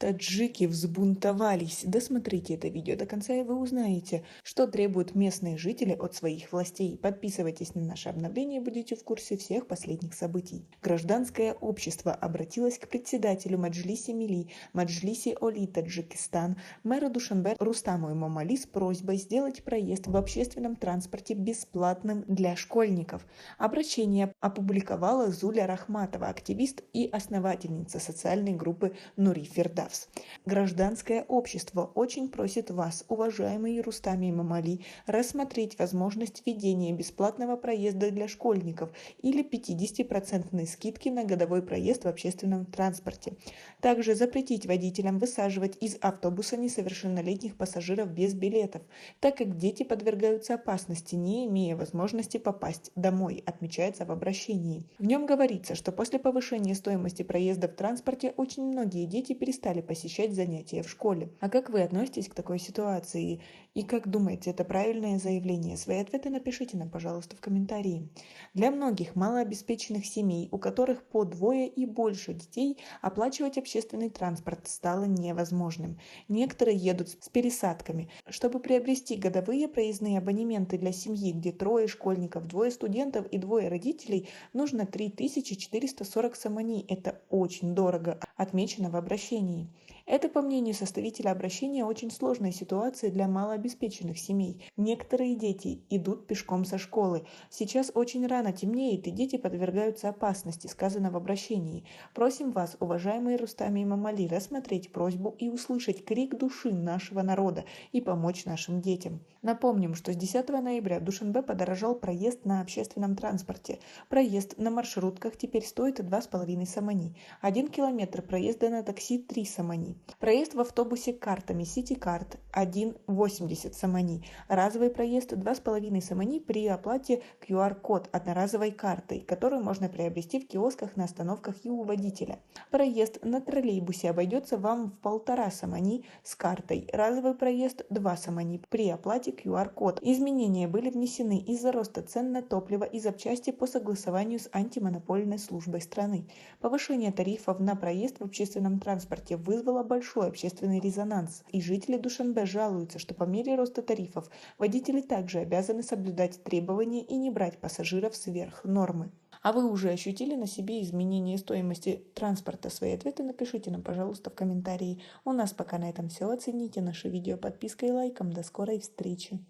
Таджики взбунтовались. Досмотрите это видео до конца, и вы узнаете, что требуют местные жители от своих властей. Подписывайтесь на наше обновление и будете в курсе всех последних событий. Гражданское общество обратилось к председателю Маджлиси Милли, Маджлиси Оли Таджикистан, мэру Душанбе Рустаму Эмомали с просьбой сделать проезд в общественном транспорте бесплатным для школьников. Обращение опубликовала Зуля Рахматова, активист и основательница социальной группы Нури Фердавс. Гражданское общество очень просит вас, уважаемый Рустам Эмомали, рассмотреть возможность введения бесплатного проезда для школьников или 50% скидки на годовой проезд в общественном транспорте. Также запретить водителям высаживать из автобуса несовершеннолетних пассажиров без билетов, так как дети подвергаются опасности, не имея возможности попасть домой, отмечается в обращении. В нем говорится, что после повышения стоимости проезда в транспорте очень многие дети перестали посещать занятия в школе. А как вы относитесь к такой ситуации? И как думаете, это правильное заявление? Свои ответы напишите нам, пожалуйста, в комментарии. Для многих малообеспеченных семей, у которых по двое и больше детей, оплачивать общественный транспорт стало невозможным. Некоторые едут с пересадками. Чтобы приобрести годовые проездные абонементы для семьи, где трое школьников, двое студентов и двое родителей, нужно 3440 сомани. Это очень дорого, отмечено в обращении. Это, по мнению составителя обращения, очень сложная ситуация для малообеспеченных семей. Некоторые дети идут пешком со школы. Сейчас очень рано темнеет, и дети подвергаются опасности, сказано в обращении. Просим вас, уважаемые Рустам Эмомали, рассмотреть просьбу и услышать крик души нашего народа и помочь нашим детям. Напомним, что с 10 ноября в Душанбе подорожал проезд на общественном транспорте. Проезд на маршрутках теперь стоит 2,5 сомани. 1 километр проезда на такси 3 сомани. Проезд в автобусе картами Сити-карт 1,80 сомани. Разовый проезд 2,5 сомани при оплате QR-код одноразовой картой, которую можно приобрести в киосках на остановках и у водителя. Проезд на троллейбусе обойдется вам в 1,5 сомани с картой. Разовый проезд 2 сомани при оплате QR-код. Изменения были внесены из-за роста цен на топливо и запчасти по согласованию с антимонопольной службой страны. Повышение тарифов на проезд в общественном транспорте вызвало большой общественный резонанс, и жители Душанбе жалуются, что по мере роста тарифов водители также обязаны соблюдать требования и не брать пассажиров сверх нормы. А вы уже ощутили на себе изменение стоимости транспорта? Свои ответы напишите нам, пожалуйста, в комментарии. У нас пока на этом все. Оцените наше видео подпиской и лайком. До скорой встречи!